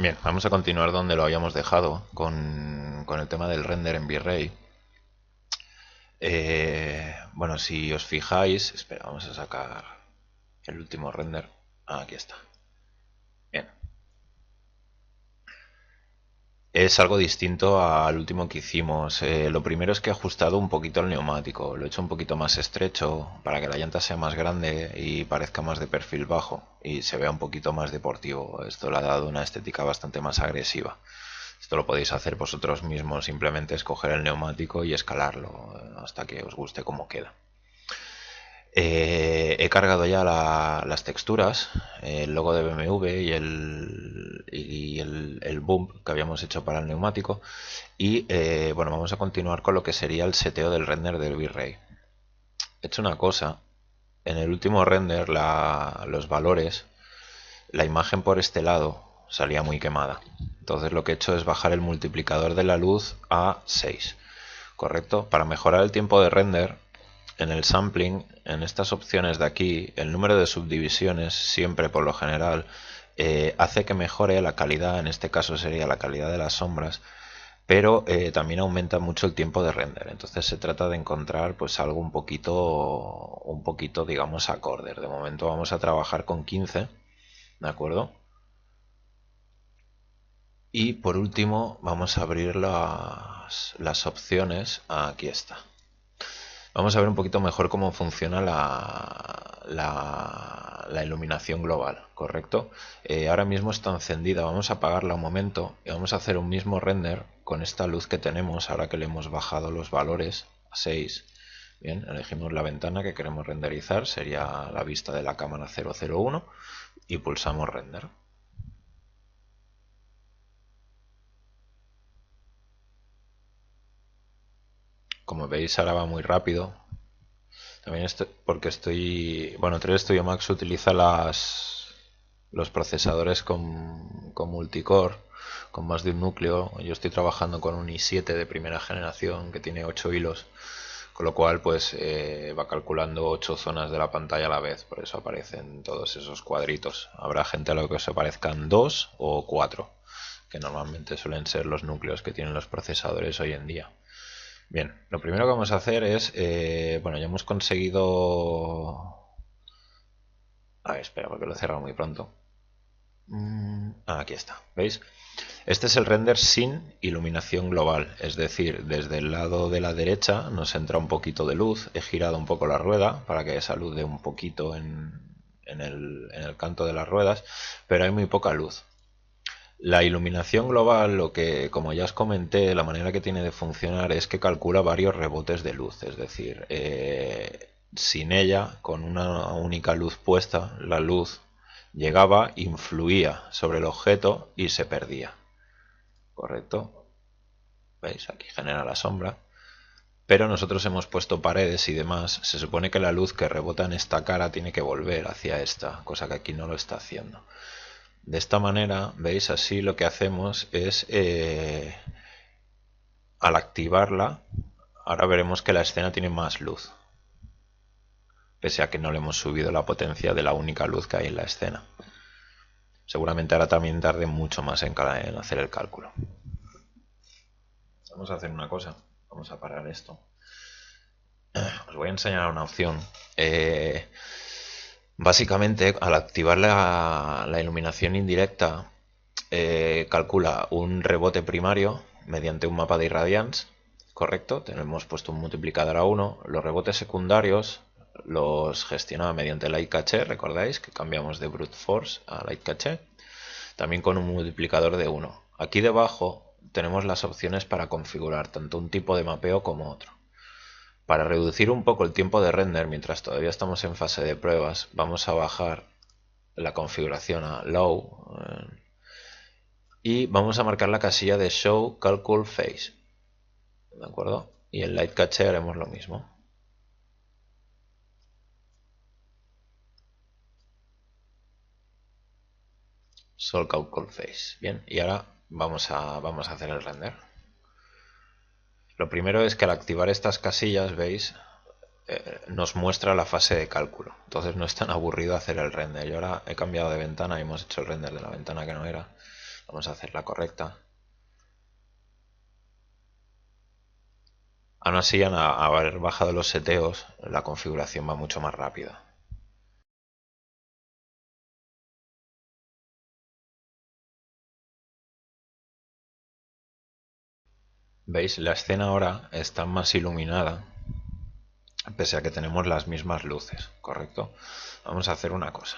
Bien, vamos a continuar donde lo habíamos dejado con el tema del render en V-Ray. Bueno, si os fijáis, espera, vamos a sacar el último render. Aquí está. Bien. Es algo distinto al último que hicimos. Lo primero es que he ajustado un poquito el neumático. Lo he hecho un poquito más estrecho para que la llanta sea más grande y parezca más de perfil bajo y se vea un poquito más deportivo. Esto le ha dado una estética bastante más agresiva. Esto lo podéis hacer vosotros mismos, simplemente escoger el neumático y escalarlo hasta que os guste cómo queda. He cargado ya las texturas, el logo de BMW y el bump que habíamos hecho para el neumático. Y bueno, vamos a continuar con lo que sería el seteo del render del V-Ray. He hecho una cosa, en el último render los valores, la imagen por este lado salía muy quemada. Entonces lo que he hecho es bajar el multiplicador de la luz a 6. ¿Correcto? Para mejorar el tiempo de render, en el sampling, en estas opciones de aquí, el número de subdivisiones, siempre por lo general, hace que mejore la calidad, en este caso sería la calidad de las sombras, pero también aumenta mucho el tiempo de render. Entonces se trata de encontrar pues algo un poquito digamos acorde. De momento vamos a trabajar con 15, ¿de acuerdo? Y por último vamos a abrir las opciones. Aquí está. Vamos a ver un poquito mejor cómo funciona la iluminación global, ¿correcto? Ahora mismo está encendida, vamos a apagarla un momento y vamos a hacer un mismo render con esta luz que tenemos ahora que le hemos bajado los valores a 6. Bien, elegimos la ventana que queremos renderizar, sería la vista de la cámara 001 y pulsamos render. Como veis ahora va muy rápido. También porque bueno, 3 Studio Max utiliza los procesadores con multicore, con más de un núcleo. Yo estoy trabajando con un i7 de primera generación que tiene 8 hilos, con lo cual pues va calculando 8 zonas de la pantalla a la vez, por eso aparecen todos esos cuadritos. Habrá gente a lo que os aparezcan 2 o 4, que normalmente suelen ser los núcleos que tienen los procesadores hoy en día. Bien, lo primero que vamos a hacer es, bueno, ya hemos conseguido... A ver, espera, porque lo he cerrado muy pronto. Aquí está, ¿veis? Este es el render sin iluminación global, es decir, desde el lado de la derecha nos entra un poquito de luz, he girado un poco la rueda para que esa luz dé un poquito en el canto de las ruedas, pero hay muy poca luz. La iluminación global, lo que, como ya os comenté, la manera que tiene de funcionar es que calcula varios rebotes de luz, es decir, sin ella, con una única luz puesta, la luz llegaba, influía sobre el objeto y se perdía. ¿Correcto? ¿Veis? Aquí genera la sombra. Pero nosotros hemos puesto paredes y demás. Se supone que la luz que rebota en esta cara tiene que volver hacia esta, cosa que aquí no lo está haciendo. De esta manera, veis, así lo que hacemos es, al activarla, ahora veremos que la escena tiene más luz, pese a que no le hemos subido la potencia de la única luz que hay en la escena. Seguramente ahora también tarde mucho más en hacer el cálculo. Vamos a hacer una cosa, vamos a parar esto. Os voy a enseñar una opción. Básicamente, al activar la iluminación indirecta, calcula un rebote primario mediante un mapa de irradiance, correcto, tenemos puesto un multiplicador a 1, los rebotes secundarios los gestionaba mediante Light Cache, recordáis que cambiamos de Brute Force a Light Cache, también con un multiplicador de 1. Aquí debajo tenemos las opciones para configurar tanto un tipo de mapeo como otro. Para reducir un poco el tiempo de render mientras todavía estamos en fase de pruebas, vamos a bajar la configuración a Low, y vamos a marcar la casilla de Show Calcul Phase, ¿de acuerdo? Y en Light Cache haremos lo mismo. Show Calcul Phase. Bien, y ahora vamos a hacer el render. Lo primero es que al activar estas casillas, veis, nos muestra la fase de cálculo. Entonces no es tan aburrido hacer el render. Yo ahora he cambiado de ventana y hemos hecho el render de la ventana que no era. Vamos a hacer la correcta. Aún así, al haber bajado los seteos, la configuración va mucho más rápida. ¿Veis? La escena ahora está más iluminada, pese a que tenemos las mismas luces, ¿correcto? Vamos a hacer una cosa.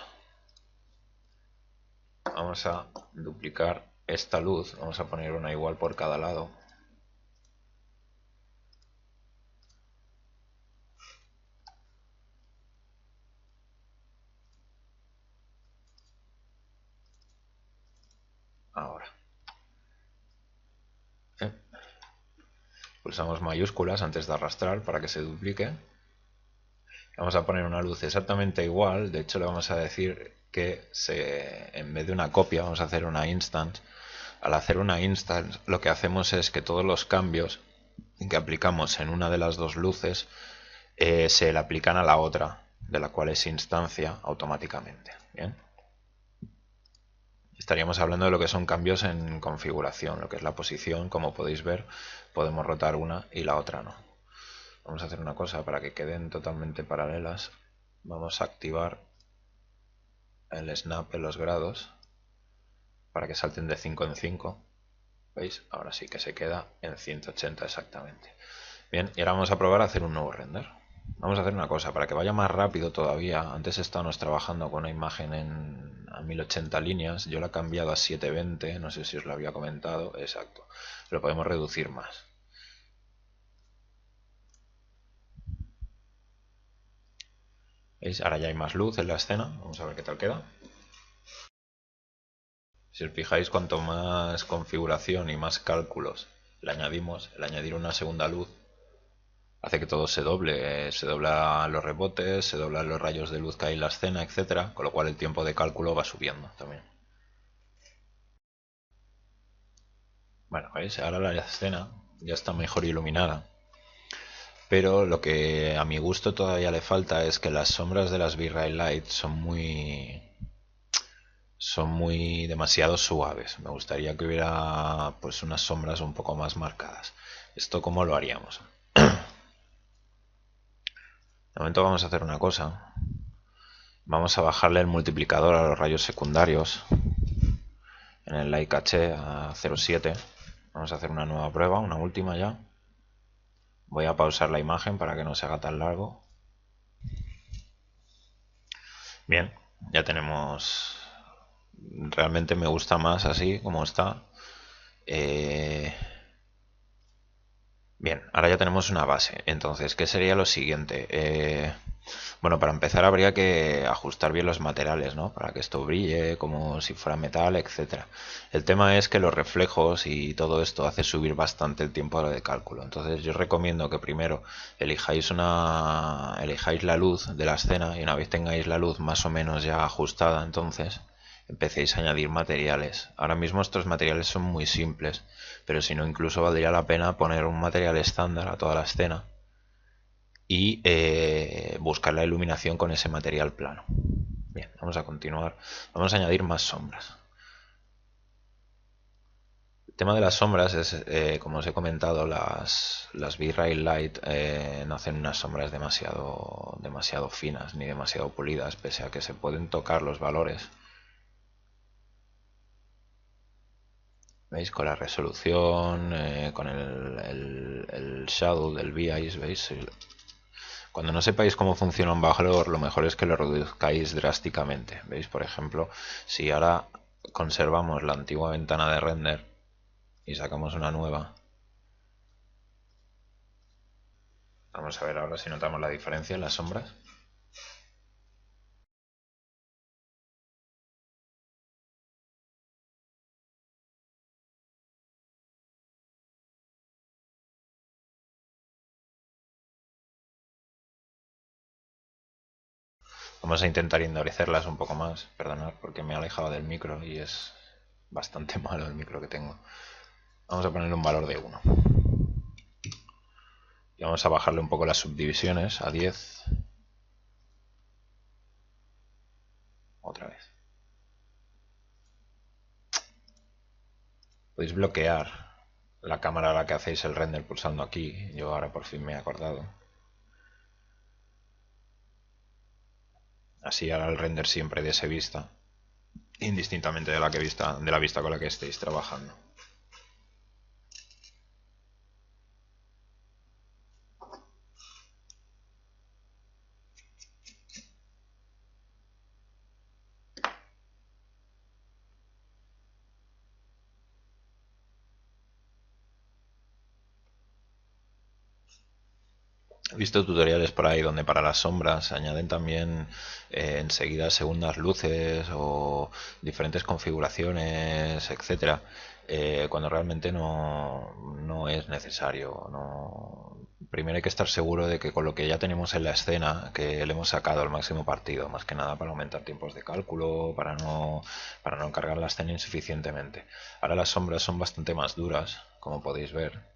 Vamos a duplicar esta luz, vamos a poner una igual por cada lado. Ahora. Pulsamos mayúsculas antes de arrastrar para que se duplique. Vamos a poner una luz exactamente igual, de hecho le vamos a decir que en vez de una copia vamos a hacer una instance. Al hacer una instance lo que hacemos es que todos los cambios que aplicamos en una de las dos luces se le aplican a la otra, de la cual es instancia automáticamente. Bien. Estaríamos hablando de lo que son cambios en configuración, lo que es la posición. Como podéis ver, podemos rotar una y la otra no. Vamos a hacer una cosa para que queden totalmente paralelas. Vamos a activar el snap en los grados para que salten de 5 en 5. ¿Veis? Ahora sí que se queda en 180 exactamente. Bien, y ahora vamos a probar a hacer un nuevo render. Vamos a hacer una cosa, para que vaya más rápido todavía. Antes estábamos trabajando con una imagen a 1080 líneas. Yo la he cambiado a 720, no sé si os lo había comentado. Exacto. Lo podemos reducir más. ¿Veis? Ahora ya hay más luz en la escena. Vamos a ver qué tal queda. Si os fijáis, cuanto más configuración y más cálculos le añadimos, el añadir una segunda luz hace que todo se doble. Se doblan los rebotes, se doblan los rayos de luz que hay en la escena, etcétera, con lo cual el tiempo de cálculo va subiendo también. Bueno, ¿veis? Ahora la escena ya está mejor iluminada. Pero lo que a mi gusto todavía le falta es que las sombras de las V-Ray Light son muy demasiado suaves. Me gustaría que hubiera pues unas sombras un poco más marcadas. ¿Esto cómo lo haríamos? De momento vamos a hacer una cosa. Vamos a bajarle el multiplicador a los rayos secundarios en el Light Caché a 0,7. Vamos a hacer una nueva prueba, una última ya. Voy a pausar la imagen para que no se haga tan largo. Bien, ya tenemos... Realmente me gusta más así como está. Bien, ahora ya tenemos una base. Entonces, ¿qué sería lo siguiente? Bueno, para empezar habría que ajustar bien los materiales, ¿no? Para que esto brille como si fuera metal, etcétera. El tema es que los reflejos y todo esto hace subir bastante el tiempo de cálculo. Entonces, yo recomiendo que primero elijáis la luz de la escena y una vez tengáis la luz más o menos ya ajustada, entonces empecéis a añadir materiales. Ahora mismo estos materiales son muy simples, pero si no, incluso valdría la pena poner un material estándar a toda la escena y buscar la iluminación con ese material plano. Bien, vamos a continuar. Vamos a añadir más sombras. El tema de las sombras es, como os he comentado, las V-Ray Light no hacen unas sombras demasiado finas ni demasiado pulidas, pese a que se pueden tocar los valores. ¿Veis? Con la resolución, con el shadow del VIS, ¿veis? Cuando no sepáis cómo funciona un valor, lo mejor es que lo reduzcáis drásticamente. ¿Veis? Por ejemplo, si ahora conservamos la antigua ventana de render y sacamos una nueva, vamos a ver ahora si notamos la diferencia en las sombras. Vamos a intentar endurecerlas un poco más. Perdonad porque me he alejado del micro y es bastante malo el micro que tengo. Vamos a ponerle un valor de 1. Y vamos a bajarle un poco las subdivisiones a 10. Otra vez. Podéis bloquear la cámara a la que hacéis el render pulsando aquí. Yo ahora por fin me he acordado. Así hará el render siempre de esa vista, indistintamente de la vista con la que estéis trabajando. He visto tutoriales por ahí donde para las sombras añaden también enseguida segundas luces o diferentes configuraciones, etcétera, cuando realmente no es necesario. No. Primero hay que estar seguro de que con lo que ya tenemos en la escena, que le hemos sacado el máximo partido, más que nada para aumentar tiempos de cálculo, para no cargar la escena insuficientemente. Ahora las sombras son bastante más duras, como podéis ver,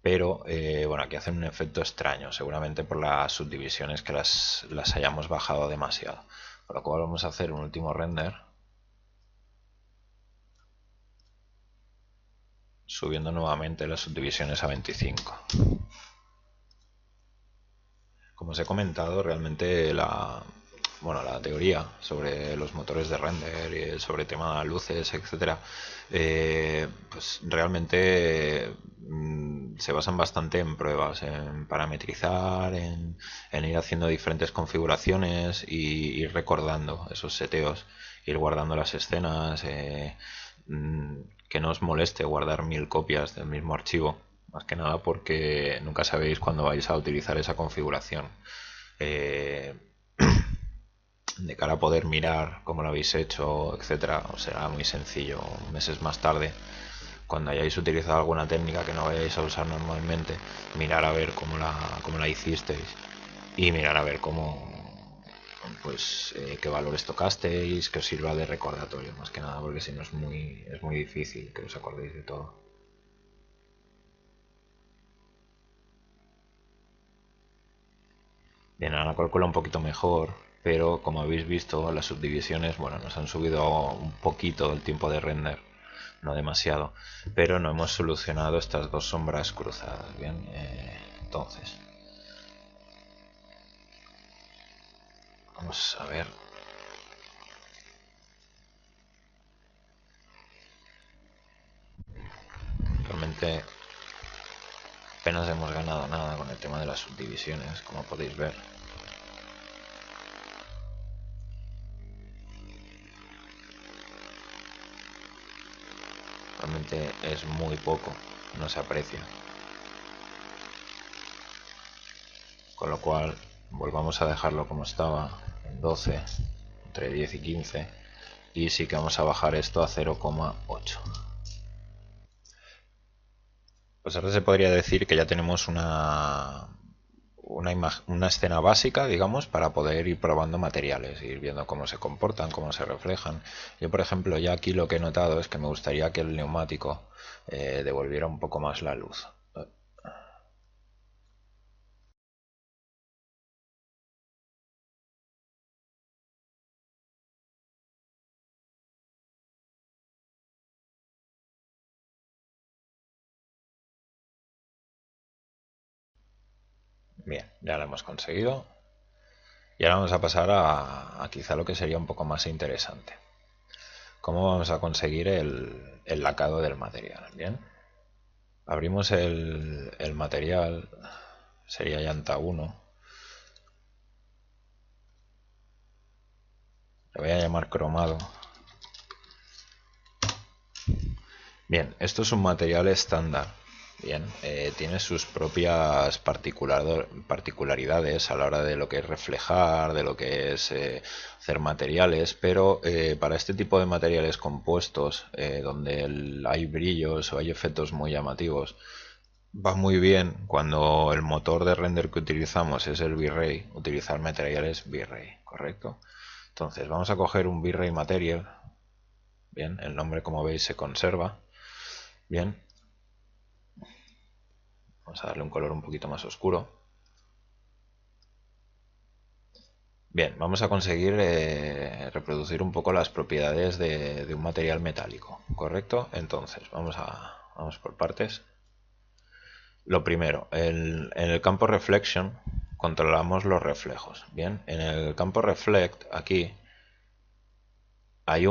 pero bueno, aquí hacen un efecto extraño, seguramente por las subdivisiones que las hayamos bajado demasiado. Por lo cual vamos a hacer un último render, subiendo nuevamente las subdivisiones a 25. Como os he comentado, realmente la teoría sobre los motores de render y sobre tema de luces, etcétera, pues realmente se basan bastante en pruebas, en parametrizar, en ir haciendo diferentes configuraciones y ir recordando esos seteos, ir guardando las escenas, que no os moleste guardar 1000 copias del mismo archivo, más que nada porque nunca sabéis cuándo vais a utilizar esa configuración. Eh, de cara a poder mirar cómo lo habéis hecho, etcétera, os será muy sencillo meses más tarde, cuando hayáis utilizado alguna técnica que no vayáis a usar normalmente, mirar a ver cómo la hicisteis y mirar a ver qué valores tocasteis, que os sirva de recordatorio, más que nada, porque si no es muy difícil que os acordéis de todo. Bien, ahora calcula un poquito mejor, pero como habéis visto, las subdivisiones, bueno, nos han subido un poquito el tiempo de render, no demasiado, pero no hemos solucionado estas dos sombras cruzadas. Bien, entonces, vamos a ver. Realmente apenas hemos ganado nada con el tema de las subdivisiones, como podéis ver. Realmente es muy poco, no se aprecia. Con lo cual, volvamos a dejarlo como estaba, en 12, entre 10 y 15, y sí que vamos a bajar esto a 0,8. Pues ahora se podría decir que ya tenemos una escena básica, digamos, para poder ir probando materiales, ir viendo cómo se comportan, cómo se reflejan. Yo, por ejemplo, ya aquí lo que he notado es que me gustaría que el neumático devolviera un poco más la luz. Bien, ya lo hemos conseguido. Y ahora vamos a pasar a quizá lo que sería un poco más interesante. ¿Cómo vamos a conseguir el lacado del material? Bien, abrimos el material, sería llanta 1. Le voy a llamar cromado. Bien, esto es un material estándar. Bien, tiene sus propias particularidades a la hora de lo que es reflejar, de lo que es hacer materiales, pero para este tipo de materiales compuestos, donde hay brillos o hay efectos muy llamativos, va muy bien cuando el motor de render que utilizamos es el V-Ray, utilizar materiales V-Ray, ¿correcto? Entonces vamos a coger un V-Ray Material. Bien, el nombre como veis se conserva. Bien, vamos a darle un color un poquito más oscuro. Bien, vamos a conseguir reproducir un poco las propiedades de un material metálico, ¿correcto? Entonces, vamos por partes. Lo primero, en el campo Reflection controlamos los reflejos. Bien, en el campo Reflect, aquí, hay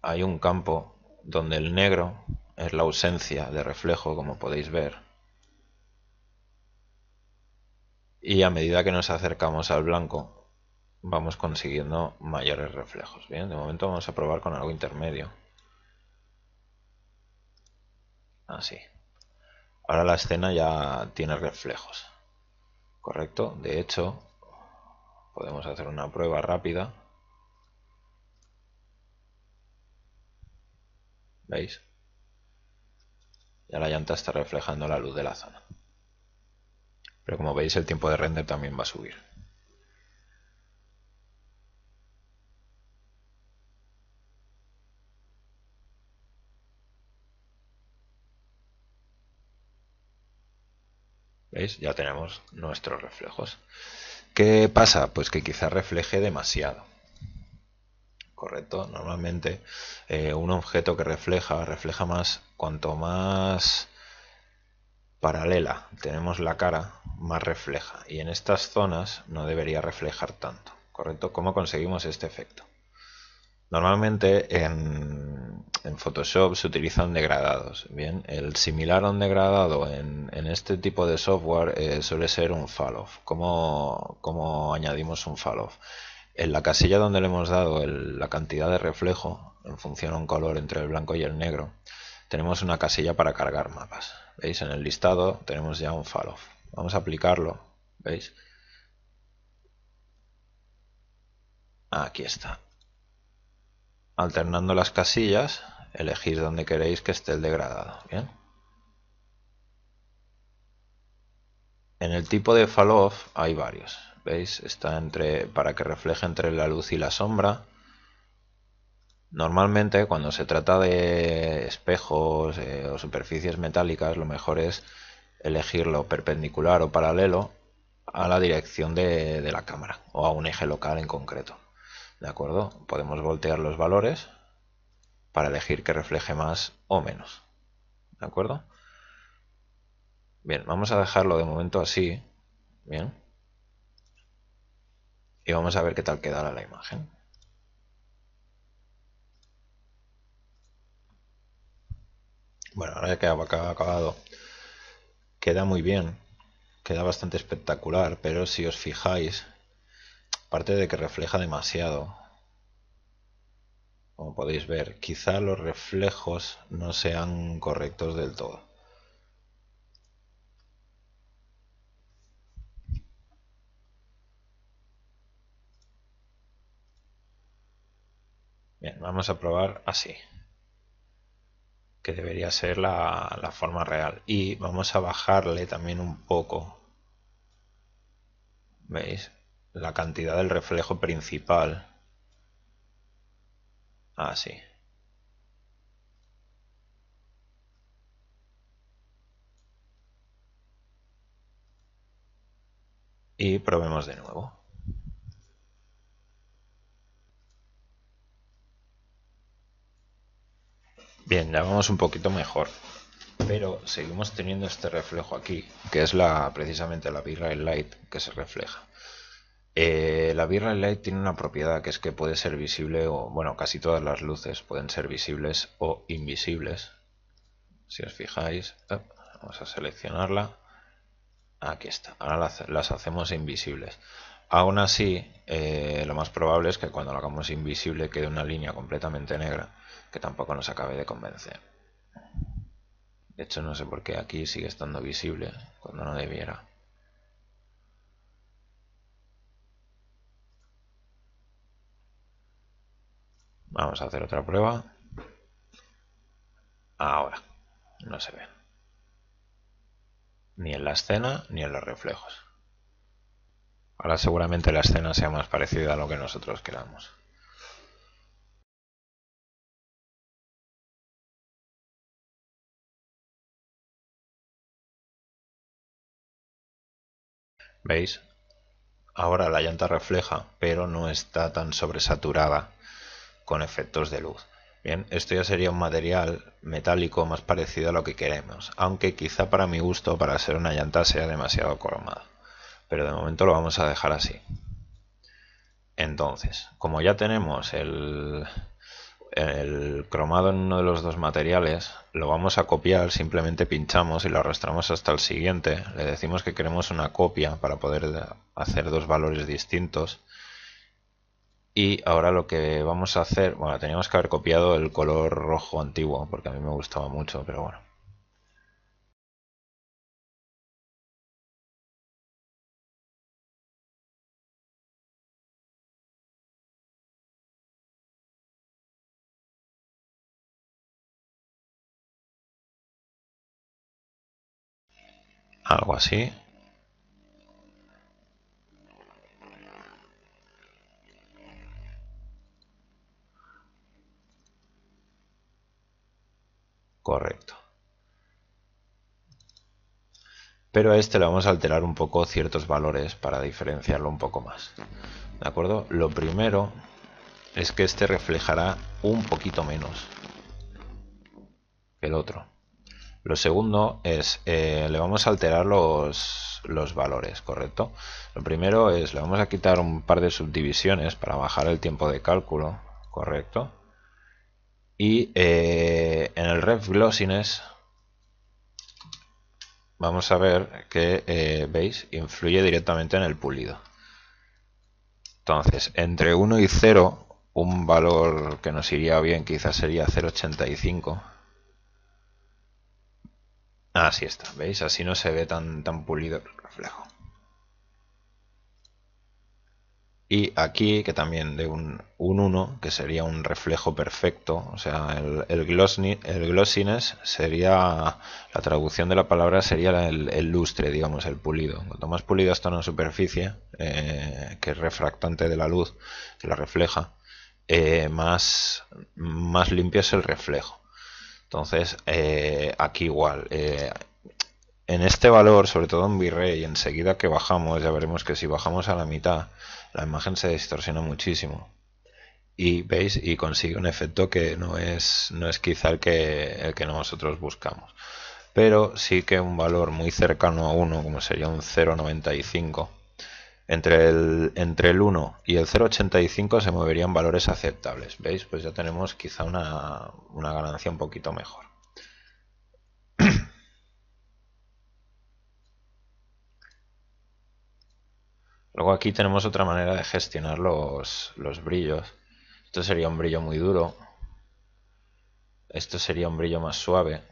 hay un campo donde el negro es la ausencia de reflejo, como podéis ver. Y a medida que nos acercamos al blanco, vamos consiguiendo mayores reflejos. Bien, de momento vamos a probar con algo intermedio. Así. Ahora la escena ya tiene reflejos. ¿Correcto? De hecho, podemos hacer una prueba rápida. ¿Veis? Ya la llanta está reflejando la luz de la zona. Pero como veis, el tiempo de render también va a subir. ¿Veis? Ya tenemos nuestros reflejos. ¿Qué pasa? Pues que quizá refleje demasiado. ¿Correcto? Normalmente un objeto que refleja más, cuanto más paralela tenemos la cara, más refleja. Y en estas zonas no debería reflejar tanto. ¿Correcto? ¿Cómo conseguimos este efecto? Normalmente en Photoshop se utilizan degradados. Bien, el similar a un degradado en este tipo de software suele ser un fall-off. ¿Cómo añadimos un fall-off? En la casilla donde le hemos dado la cantidad de reflejo, en función a un color entre el blanco y el negro, tenemos una casilla para cargar mapas. ¿Veis? En el listado tenemos ya un fall-off. Vamos a aplicarlo. ¿Veis? Aquí está. Alternando las casillas, elegís donde queréis que esté el degradado. Bien. En el tipo de fall-off hay varios. ¿Veis? Está para que refleje entre la luz y la sombra. Normalmente cuando se trata de espejos o superficies metálicas, lo mejor es elegirlo perpendicular o paralelo a la dirección de la cámara o a un eje local en concreto. ¿De acuerdo? Podemos voltear los valores para elegir que refleje más o menos. ¿De acuerdo? Bien, vamos a dejarlo de momento así. Bien. Y vamos a ver qué tal quedará la imagen. Bueno, ahora ya que ha acabado, queda muy bien. Queda bastante espectacular, pero si os fijáis, aparte de que refleja demasiado, como podéis ver, quizá los reflejos no sean correctos del todo. Bien, vamos a probar así, que debería ser la forma real. Y vamos a bajarle también un poco, ¿veis? La cantidad del reflejo principal. Así. Y probemos de nuevo. Bien, ya vamos un poquito mejor, pero seguimos teniendo este reflejo aquí, que es precisamente la V-Ray Light que se refleja. La V-Ray Light tiene una propiedad que es que puede ser visible, o bueno, casi todas las luces pueden ser visibles o invisibles. Si os fijáis, vamos a seleccionarla. Aquí está, ahora las hacemos invisibles. Aún así, lo más probable es que cuando lo hagamos invisible quede una línea completamente negra, que tampoco nos acabe de convencer. De hecho, no sé por qué aquí sigue estando visible cuando no debiera. Vamos a hacer otra prueba. Ahora, no se ve. Ni en la escena ni en los reflejos. Ahora seguramente la escena sea más parecida a lo que nosotros queramos. ¿Veis? ahora la llanta refleja, pero no está tan sobresaturada con efectos de luz. Bien, esto ya sería un material metálico más parecido a lo que queremos, aunque quizá para mi gusto, para ser una llanta, sea demasiado cromada. Pero de momento lo vamos a dejar así. Entonces, como ya tenemos el cromado en uno de los dos materiales, lo vamos a copiar, simplemente pinchamos y lo arrastramos hasta el siguiente. Le decimos que queremos una copia para poder hacer dos valores distintos. Y ahora lo que vamos a hacer, bueno, teníamos que haber copiado el color rojo antiguo, porque a mí me gustaba mucho, pero bueno. Algo así. Correcto. Pero a este le vamos a alterar un poco ciertos valores para diferenciarlo un poco más. ¿De acuerdo? Lo primero es que este reflejará un poquito menos que el otro. Lo segundo es, le vamos a alterar los valores, ¿correcto? Lo primero es, le vamos a quitar un par de subdivisiones para bajar el tiempo de cálculo, ¿correcto? Y en el ref glossiness vamos a ver que, ¿veis? Influye directamente en el pulido. Entonces, entre 1 y 0, un valor que nos iría bien quizás sería 0,85. Así está, ¿veis? Así no se ve tan pulido el reflejo. Y aquí, que también de un 1, que sería un reflejo perfecto, o sea, el glossiness sería, la traducción de la palabra sería el lustre, digamos, el pulido. Cuanto más pulido está una superficie, que es refractante de la luz, que la refleja, más limpio es el reflejo. Entonces, aquí igual, en este valor, sobre todo en V-Ray, enseguida que bajamos, ya veremos que si bajamos a la mitad, la imagen se distorsiona muchísimo. Y veis, y consigue un efecto que no es quizá el que nosotros buscamos. Pero sí que un valor muy cercano a 1, como sería un 0,95, entre el 1 y el 0,85 se moverían valores aceptables. ¿Veis? Pues ya tenemos quizá una ganancia un poquito mejor. Luego aquí tenemos otra manera de gestionar los brillos. Esto sería un brillo muy duro. Esto sería un brillo más suave.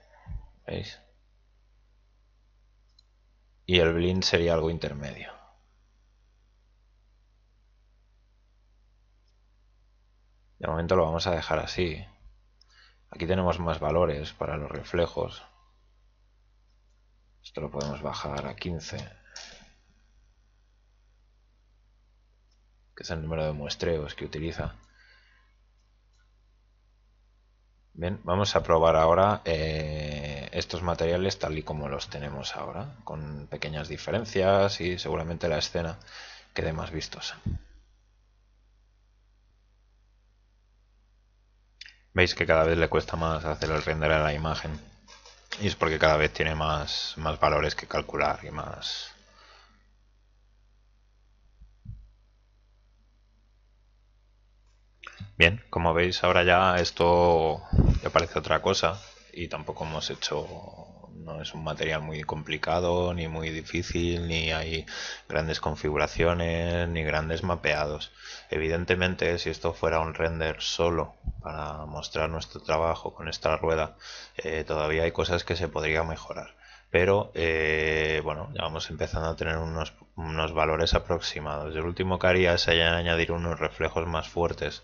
¿Veis? Y el blend sería algo intermedio. De momento lo vamos a dejar así. Aquí tenemos más valores para los reflejos. Esto lo podemos bajar a 15, que es el número de muestreos que utiliza. Bien, vamos a probar ahora estos materiales tal y como los tenemos ahora, con pequeñas diferencias y seguramente la escena quede más vistosa. Veis que cada vez le cuesta más hacer el render a la imagen, y es porque cada vez tiene más valores que calcular y más. Bien, como veis ahora ya esto ya parece otra cosa, y tampoco hemos hecho, no es un material muy complicado ni muy difícil, ni hay grandes configuraciones ni grandes mapeados. Evidentemente, si esto fuera un render solo para mostrar nuestro trabajo con esta rueda, todavía hay cosas que se podría mejorar. Pero bueno, ya vamos empezando a tener unos valores aproximados. El último que haría es añadir unos reflejos más fuertes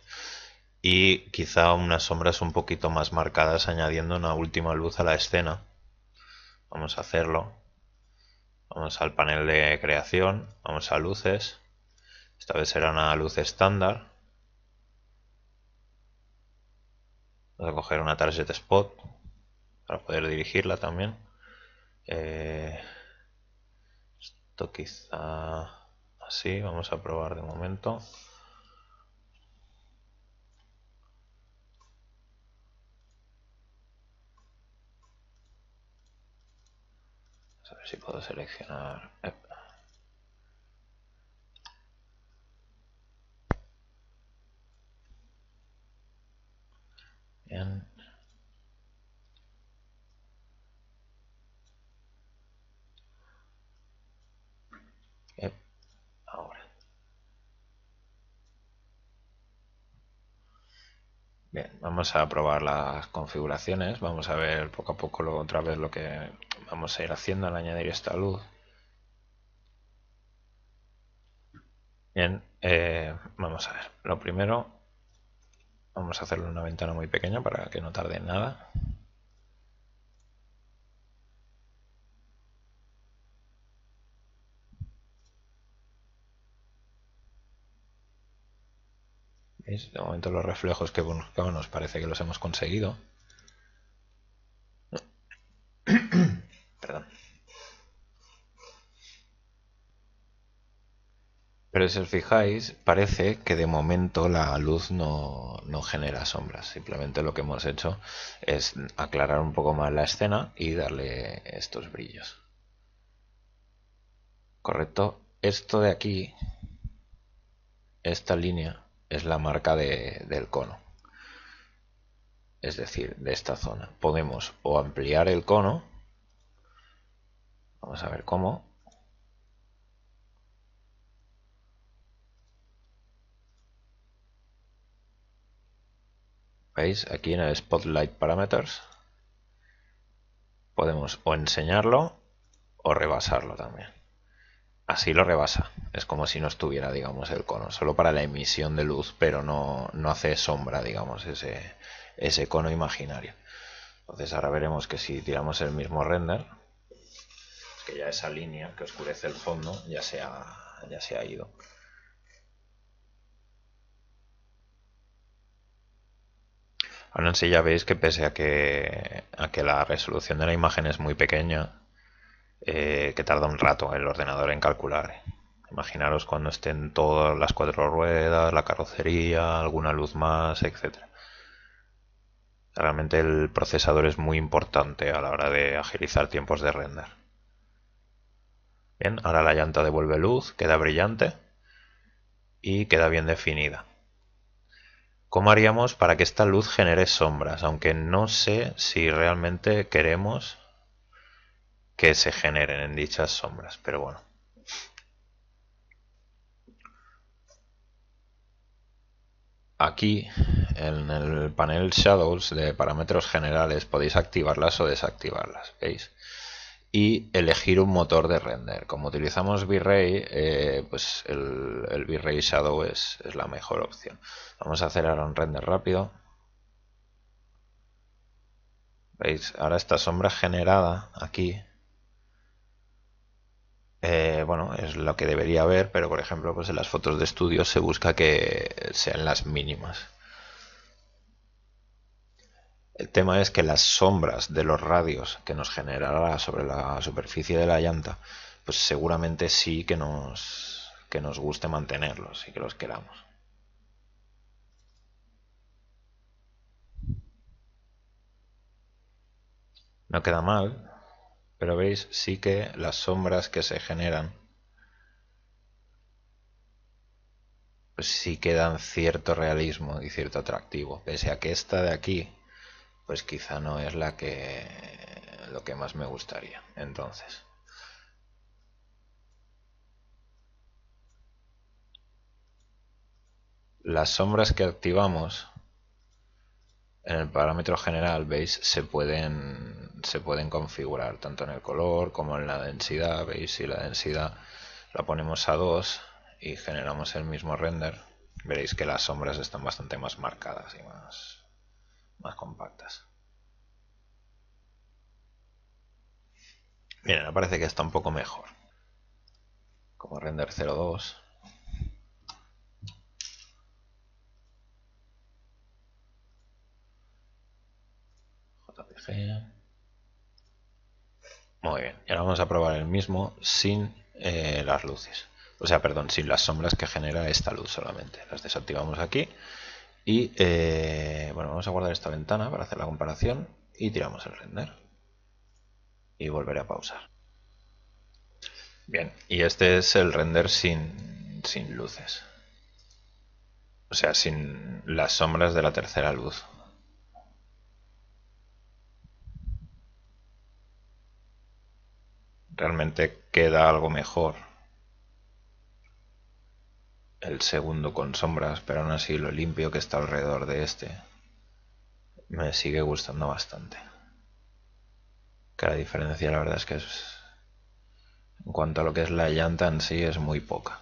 y quizá unas sombras un poquito más marcadas, añadiendo una última luz a la escena. Vamos a hacerlo. Vamos al panel de creación, vamos a luces. Esta vez será una luz estándar. Vamos a coger una target spot para poder dirigirla también. Esto quizá Sí, vamos a probar de momento. A ver si puedo seleccionar. Bien. Ahora. Bien, vamos a probar las configuraciones. Vamos a ver poco a poco otra vez lo que vamos a ir haciendo al añadir esta luz. Bien, vamos a ver. Lo primero, vamos a hacerlo en una ventana muy pequeña para que no tarde nada. ¿Veis? De momento los reflejos que buscábamos parece que los hemos conseguido. Perdón. Pero si os fijáis, parece que de momento la luz no genera sombras. Simplemente lo que hemos hecho es aclarar un poco más la escena y darle estos brillos. Correcto. Esto de aquí, esta línea, es la marca del cono. Es decir, de esta zona. Podemos o ampliar el cono. Vamos a ver cómo. ¿Veis? Aquí en el Spotlight Parameters podemos o enseñarlo o rebasarlo también. Así lo rebasa. Es como si no estuviera, digamos, el cono. Solo para la emisión de luz, pero no hace sombra, digamos, ese cono imaginario. Entonces ahora veremos que si tiramos el mismo render, que ya esa línea que oscurece el fondo ya se ha ido. Ahora en sí ya veis que pese a que la resolución de la imagen es muy pequeña, que tarda un rato el ordenador en calcular. Imaginaros cuando estén todas las cuatro ruedas, la carrocería, alguna luz más, etcétera. Realmente el procesador es muy importante a la hora de agilizar tiempos de render. Bien, ahora la llanta devuelve luz, queda brillante y queda bien definida. ¿Cómo haríamos para que esta luz genere sombras? Aunque no sé si realmente queremos que se generen en dichas sombras, pero bueno. Aquí en el panel Shadows de parámetros generales podéis activarlas o desactivarlas, ¿veis? Y elegir un motor de render. Como utilizamos V-Ray, pues el V-Ray Shadow es la mejor opción. Vamos a hacer ahora un render rápido. ¿Veis? Ahora esta sombra generada aquí, bueno, es lo que debería haber, pero por ejemplo, pues en las fotos de estudio se busca que sean las mínimas. El tema es que las sombras de los radios que nos generará sobre la superficie de la llanta, pues seguramente sí que nos guste mantenerlos y que los queramos. No queda mal, pero veis, sí que las sombras que se generan, pues sí que dan cierto realismo y cierto atractivo, pese a que esta de aquí, pues quizá no es lo que más me gustaría. Entonces, las sombras que activamos en el parámetro general, veis, se pueden configurar tanto en el color como en la densidad. Veis, si la densidad la ponemos a 2 y generamos el mismo render, veréis que las sombras están bastante más marcadas y más compactas. Miren, me parece que está un poco mejor. Como render 0.2. JPG. Muy bien, y ahora vamos a probar el mismo sin las luces. O sea, perdón, sin las sombras que genera esta luz solamente. Las desactivamos aquí. Y bueno, vamos a guardar esta ventana para hacer la comparación y tiramos el render. Y volveré a pausar. Bien, y este es el render sin luces. O sea, sin las sombras de la tercera luz. Realmente queda algo mejor el segundo con sombras, pero aún así lo limpio que está alrededor de este me sigue gustando bastante. Que la diferencia la verdad es que en cuanto a lo que es la llanta en sí es muy poca.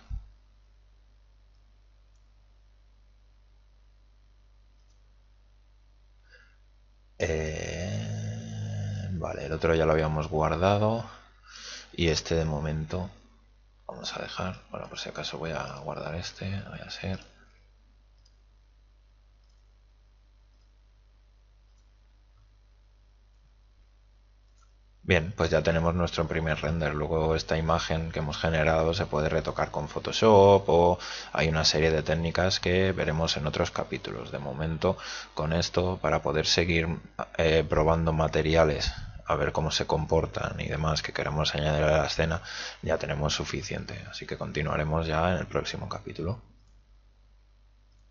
Vale, el otro ya lo habíamos guardado y este de momento vamos a dejar, bueno, por si acaso voy a guardar este, voy a ser. Bien, pues ya tenemos nuestro primer render. Luego esta imagen que hemos generado se puede retocar con Photoshop o hay una serie de técnicas que veremos en otros capítulos. De momento, con esto, para poder seguir probando materiales, a ver cómo se comportan y demás que queramos añadir a la escena, ya tenemos suficiente. Así que continuaremos ya en el próximo capítulo.